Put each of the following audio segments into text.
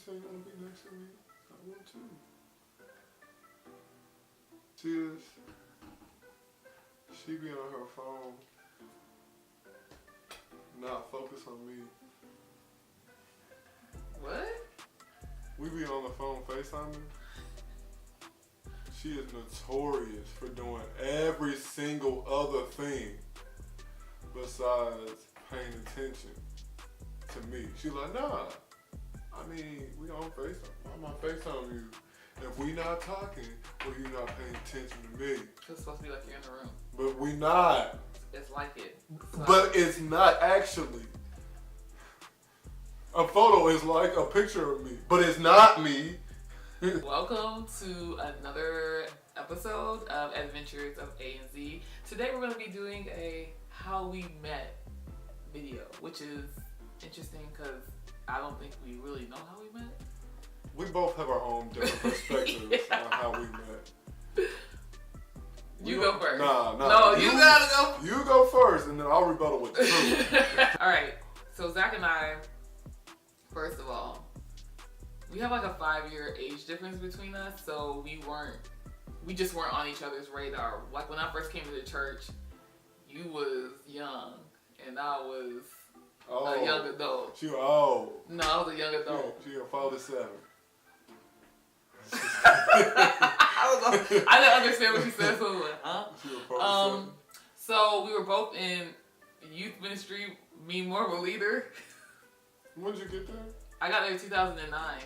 say you want to be next to me? I want to. She be on her phone, not focus on me. What? We be on the phone FaceTiming. She is notorious for doing every single other thing besides paying attention to me. She's like, nah. I mean, we on FaceTime. I'm on FaceTime you. If we not talking, well, you not paying attention to me. It's supposed to be like you're in the room. But we not. It's like it. But it's not actually. A photo is like a picture of me, but it's not me. Welcome to another episode of Adventures of A and Z. Today we're going to be doing a how we met video, which is interesting because I don't think we really know how we met. We both have our own different perspectives on how we met. You go first. Nah. No, you gotta go. You go first, and then I'll rebuttal with the truth. All right. So Zach and I, first of all, we have like a 5-year age difference between us, so we just weren't on each other's radar. Like when I first came to the church, you was young, and I was a young adult. She was old. No, I was a young adult. She was 47. I didn't understand what she said, so I was like, huh? She was 47. So we were both in youth ministry. Me more of a leader. When did you get there? I got there in 2009.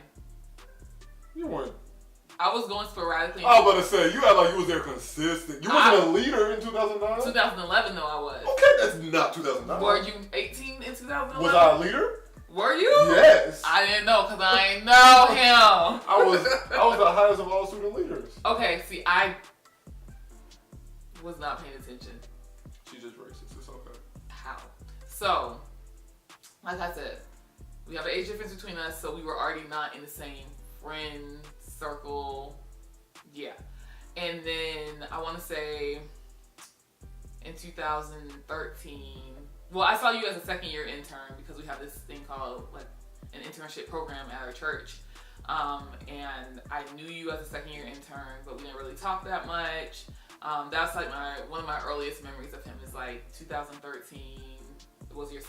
You weren't. I was going sporadically. I was about to say, you act like you was there consistent. You wasn't a leader in 2009? 2011 though I was. Okay, that's not 2009. Were you 18 in 2011? Was I a leader? Were you? Yes. I didn't know because I ain't know him. I was the highest of all student leaders. Okay, see, I was not paying attention. She's just racist. It's okay. How? So, like I said, we have an age difference between us, so we were already not in the same friend circle. Yeah. And then I want to say in 2013, well, I saw you as a second year intern because we have this thing called like an internship program at our church. And I knew you as a second year intern, but we didn't really talk that much. That's like one of my earliest memories of him is like 2013 was your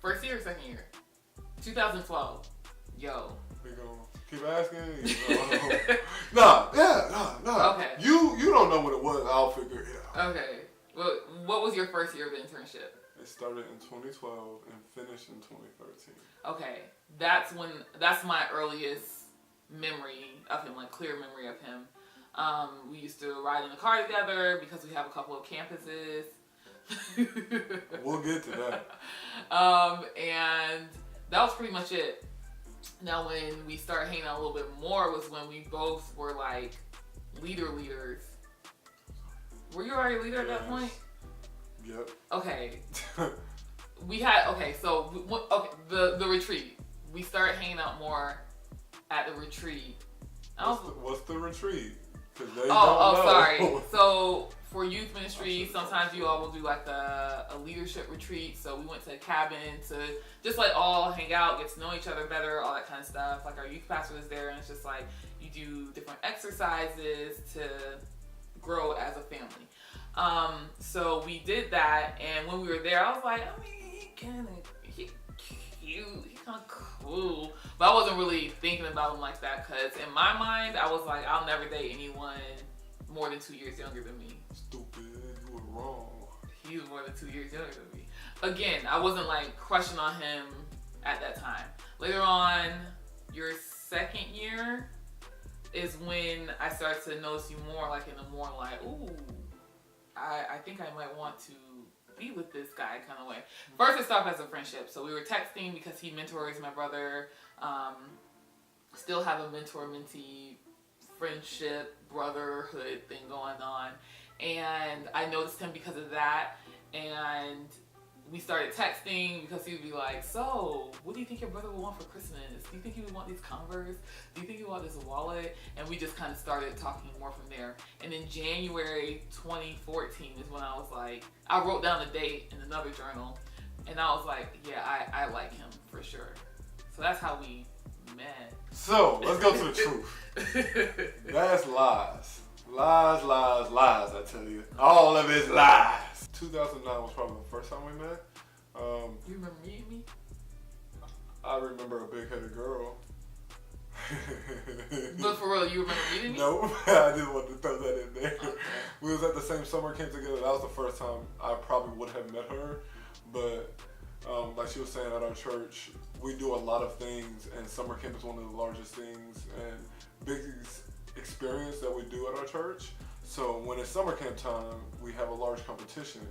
first year or second year? 2012. Yo. We gonna keep asking. Nah. Okay. You don't know what it was. I'll figure it out. Okay. Well, what was your first year of internship? It started in 2012 and finished in 2013. Okay. That's my earliest memory of him, like clear memory of him. We used to ride in the car together because we have a couple of campuses. We'll get to that. And that was pretty much it. Now, when we started hanging out a little bit more was when we both were like leaders. Were you already a leader at that point? Yep. Okay. The retreat. We started hanging out more at the retreat. What's the retreat? Cause they sorry. So for youth ministry, sometimes you all will do like a leadership retreat. So we went to a cabin to just like all hang out, get to know each other better, all that kind of stuff. Like our youth pastor was there, and it's just like you do different exercises to grow as a family. So we did that, and when we were there, I was like, I mean, he cute, he's kind of cool, but I wasn't really thinking about him like that, because in my mind, I was like, I'll never date anyone more than 2 years younger than me. Stupid, you were wrong. He was more than 2 years younger than me. Again, I wasn't like crushing on him at that time. Later on, your second year is when I started to notice you more, like in a more like, ooh, I think I might want to be with this guy kind of way. First, it started as a friendship. So we were texting because he mentors my brother. Still have a mentor-mentee friendship, brotherhood thing going on. And I noticed him because of that. And we started texting because he would be like, so, what do you think your brother would want for Christmas? Do you think he would want these Converse? Do you think he would want this wallet? And we just kind of started talking more from there. And in January 2014 is when I was like, I wrote down the date in another journal. And I was like, yeah, I like him for sure. So that's how we mad. So, let's go to the truth. That's lies. Lies, lies, lies, I tell you. All of it's lies. 2009 was probably the first time we met. You remember meeting me? I remember a big-headed girl. But for real, you remember meeting me? Nope. I didn't want to throw that in there. Okay. We was at the same summer camp together. That was the first time I probably would have met her. But like she was saying, at our church, we do a lot of things, and summer camp is one of the largest things and biggest experience that we do at our church. So when it's summer camp time, we have a large competition.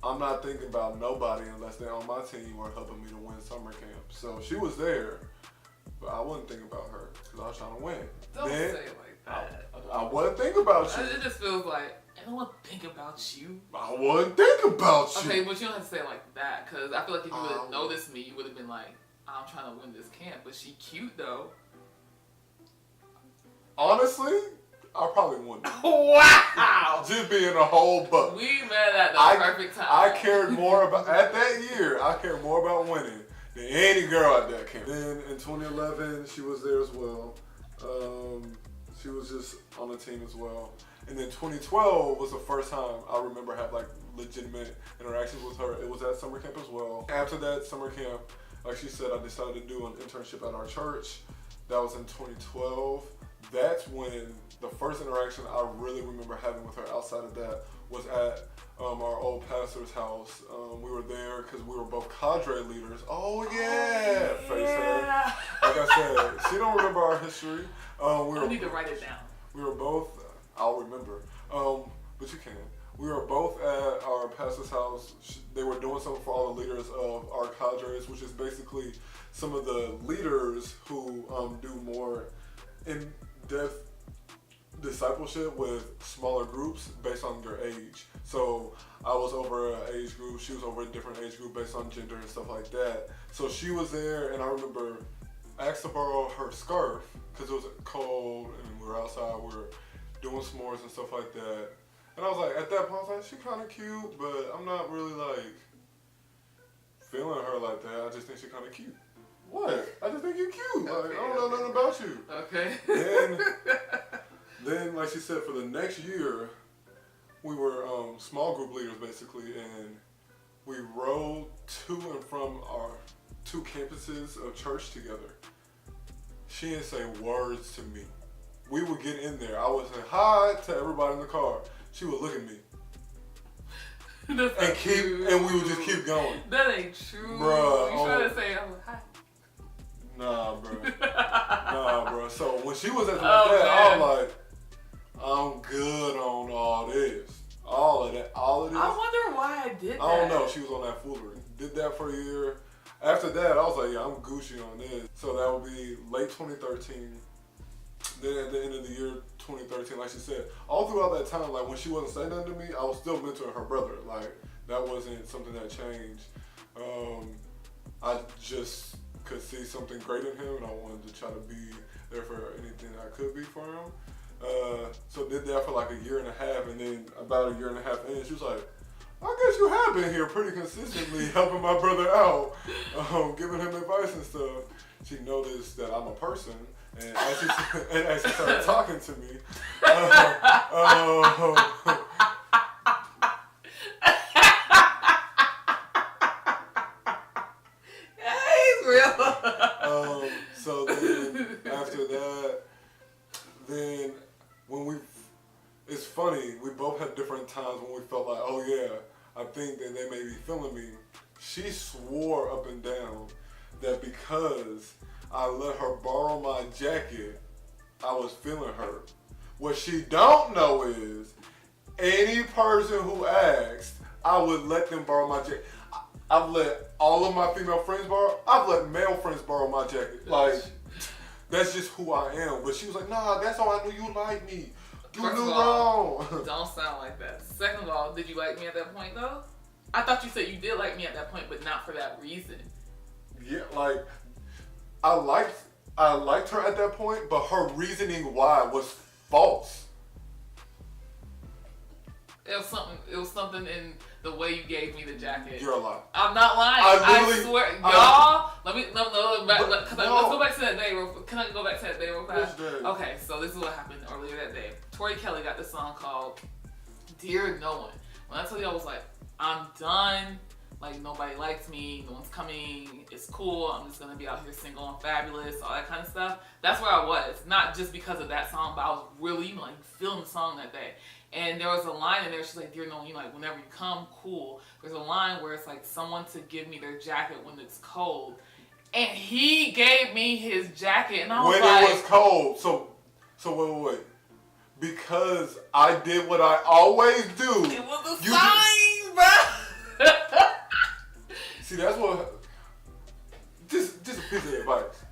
I'm not thinking about nobody unless they're on my team or helping me to win summer camp. So she was there, but I wasn't thinking about her because I was trying to win. Don't say it like that. I wasn't thinking about you. It just feels like, I don't want to think about you. I wasn't thinking about you. Okay, but you don't have to say it like that, because I feel like if you would have noticed me, you would have been like, I'm trying to win this camp. But she cute, though. Honestly, I probably wouldn't. Wow! Just being a whole buck. We met at the perfect time. I cared more about, at that year, I cared more about winning than any girl at that camp. Then in 2011, she was there as well. She was just on the team as well. And then 2012 was the first time I remember have like legitimate interactions with her. It was at summer camp as well. After that summer camp, like she said, I decided to do an internship at our church. That was in 2012. That's when the first interaction I really remember having with her outside of that was at our old pastor's house. We were there because we were both cadre leaders. Oh yeah, face her. Like I said, she don't remember our history. I need to write it down. We were both, I'll remember, but you can. We were both at our pastor's house. They were doing something for all the leaders of our cadres, which is basically some of the leaders who do more in-depth discipleship with smaller groups based on their age. So I was over an age group, she was over a different age group based on gender and stuff like that. So she was there, and I remember I asked to borrow her scarf because it was cold and we were outside, we were doing s'mores and stuff like that. And I was like, at that point, I was like, she kind of cute, but I'm not really like feeling her like that. I just think she kind of cute. What? I just think you're cute. Like, I don't know nothing about you. Okay. Then, like she said, for the next year, we were small group leaders basically, and we rode to and from our two campuses of church together. She didn't say words to me. We would get in there. I would say hi to everybody in the car. She would look at me. And we would just keep going. That ain't true. Bruh. You trying to say, hi. Nah, bro. So when she was at that, I was like, I'm good on all this. All of this. I wonder why I did that. I don't know. She was on that foolery. Did that for a year. After that, I was like, yeah, I'm Gucci on this. So that would be late 2013. Then at the end of the year 2013, like she said, all throughout that time, like when she wasn't saying nothing to me, I was still mentoring her brother. Like that wasn't something that changed. I just could see something great in him, and I wanted to try to be there for anything I could be for him. So did that for like a year and a half, and then about a year and a half in, she was like, I guess you have been here pretty consistently helping my brother out, giving him advice and stuff. She noticed that I'm a person, and as she started talking to me, he's real. So then after that, then when it's funny, we both had different times when we felt like, oh yeah, I think that they may be feeling me. She swore up and down that because I let her borrow my jacket, I was feeling her. What she don't know is, any person who asked, I would let them borrow my jacket. I've let all of my female friends borrow. I've let male friends borrow my jacket. Like, that's just who I am. But she was like, nah, that's how I knew you liked me. You knew wrong. Don't sound like that. Second of all, did you like me at that point though? I thought you said you did like me at that point, but not for that reason. Yeah, like I liked her at that point, but her reasoning why was false. It was something in the way you gave me the jacket. You're a lie. I'm not lying. I swear. Y'all Let's go back to that day real quick. Can I go back to that day real fast? Okay, so this is what happened earlier that day. Tori Kelly got this song called Dear No One. When I told you I was like, I'm done. Like, nobody likes me. No one's coming. It's cool. I'm just going to be out here single and fabulous. All that kind of stuff. That's where I was. Not just because of that song, but I was really, like, feeling the song that day. And there was a line in there. She's like, Dear No One, like, whenever you come, cool. There's a line where it's like, someone to give me their jacket when it's cold. And he gave me his jacket. And I was when like... it was cold. So wait. Because I did what I always do. It was a sign, bro. See, that's what... Just a piece of advice.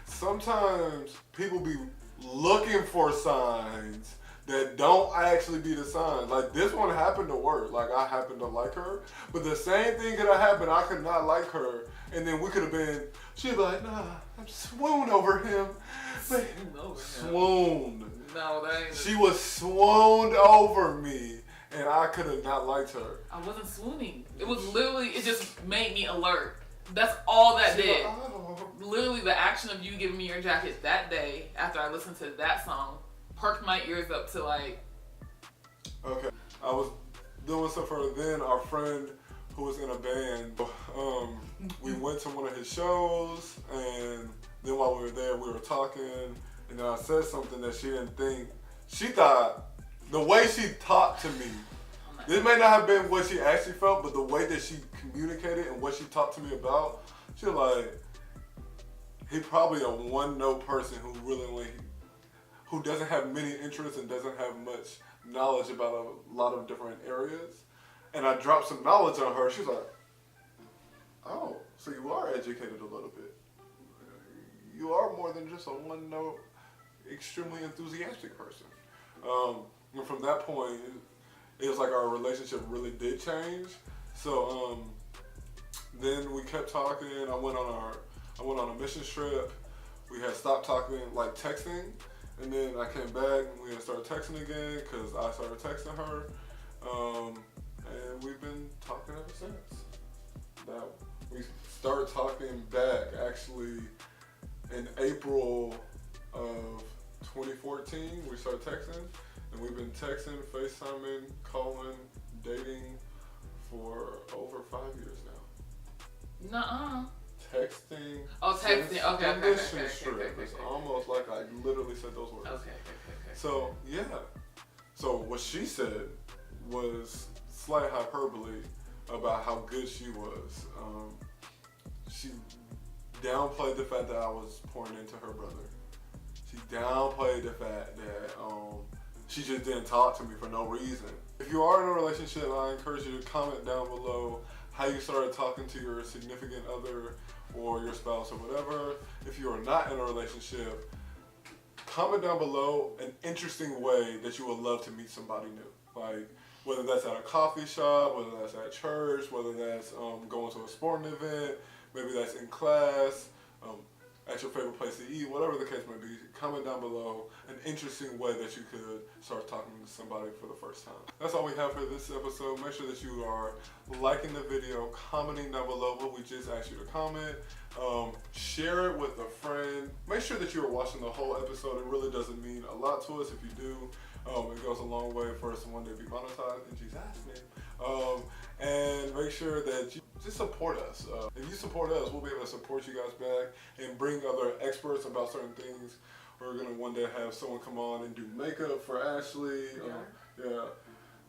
Sometimes people be looking for signs that don't actually be the signs. Like, this one happened to work. Like, I happened to like her. But the same thing could have happened. I could not like her. And then we could have been... She'd be like, nah, I'm swooned over him. Swooned. No, that ain't... She was swooned over me. And I could have not liked her. I wasn't swooning. It was literally... It just made me alert. That's all that did. Like, oh. Literally, the action of you giving me your jacket that day, after I listened to that song, perked my ears up to like... Okay. I was doing stuff for her. Then our friend who was in a band, we went to one of his shows, and then while we were there, we were talking, and then I said something that she didn't think. She thought, the way she talked to me, this may not have been what she actually felt, but the way that she communicated and what she talked to me about, she was like, he probably a one-note person who really only... who doesn't have many interests and doesn't have much knowledge about a lot of different areas. And I dropped some knowledge on her. She's like, oh, so you are educated a little bit. You are more than just a one-note, extremely enthusiastic person. And from that point, it was like our relationship really did change. So then we kept talking. I went on a mission trip. We had stopped talking, like texting. And then I came back and we had started texting again because I started texting her. And we've been talking ever since. Now, we started talking back actually in April of 2014. We started texting, and we've been texting, FaceTiming, calling, dating for over 5 years now. Nuh-uh. Texting. Oh, texting. Okay. It's almost like I literally said those words. Okay. So, yeah. So, what she said was slight hyperbole about how good she was. She downplayed the fact that I was pouring into her brother. She downplayed the fact that she just didn't talk to me for no reason. If you are in a relationship, I encourage you to comment down below how you started talking to your significant other or your spouse or whatever. If you are not in a relationship, comment down below an interesting way that you would love to meet somebody new. Like, whether that's at a coffee shop, whether that's at church, whether that's going to a sporting event, maybe that's in class, at your favorite place to eat, whatever the case may be, comment down below an interesting way that you could start talking to somebody for the first time. That's all we have for this episode. Make sure that you are liking the video, commenting down below what we just asked you to comment. Share it with a friend. Make sure that you are watching the whole episode. It really doesn't mean a lot to us if you do. It goes a long way for us to one day be monetized in Jesus' name. And make sure that you just support us. If you support us, we'll be able to support you guys back and bring other experts about certain things. We're going to one day have someone come on and do makeup for Ashley.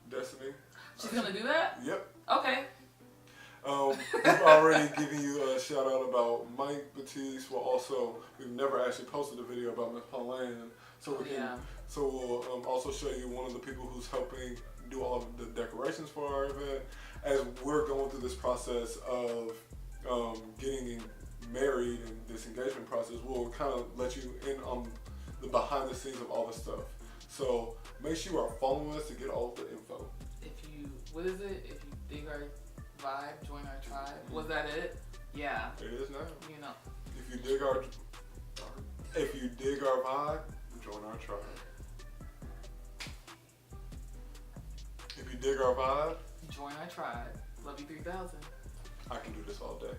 Destiny. She's going to do that? Yep. Okay. We've already given you a shout out about Mike Beatz. We've never actually posted a video about Miss Pauline. So we'll also show you one of the people who's helping do all of the decorations for our event. As we're going through this process of getting married and this engagement process, we'll kind of let you in on the behind the scenes of all this stuff. So make sure you are following us to get all of the info. If you dig our vibe, join our tribe. Was that it? Yeah. It is now. You know. If you dig our vibe, join our tribe. If you dig our vibe, join our tribe. Love you 3000. I can do this all day.